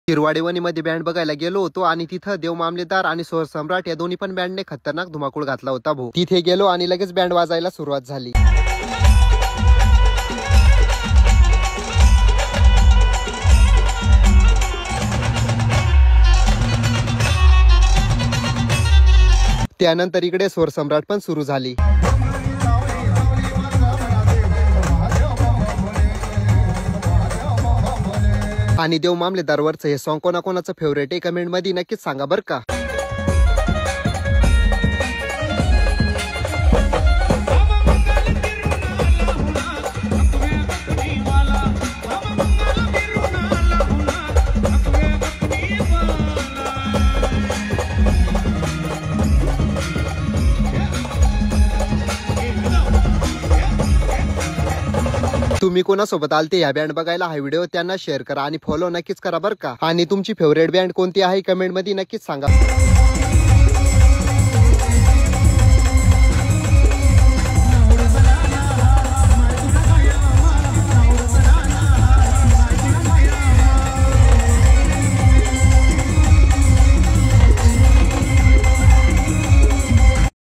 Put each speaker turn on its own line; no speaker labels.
शिरवाडेवणी मध्ये बँड बघायला गेलो होतो आणि तिथं देव मामलेदार आणि स्वर सम्राट या दोन्ही पण बँडने खतरनाक धुमाकूळ घातला होता भाऊ। तिथे गेलो आणि लगेच बँड वाजायला सुरुवात झाली। त्यानंतर इकडे स्वर सम्राट पण सुरू झाली। आणि देव मामलेदार वरचं हे सॉन्ग कोणाकोणाचं फेवरेट आहे कमेंट मध्ये नक्कीच सांगा बरं का। तुम्ही कोणासोबत आलते या बँड बघायला हा व्हिडिओ त्यांना शेअर करा आणि फॉलो नक्कीच करा बरं का। आणि तुमची फेवरेट बँड कोणती आहे कमेंट मध्ये नक्कीच सांगा।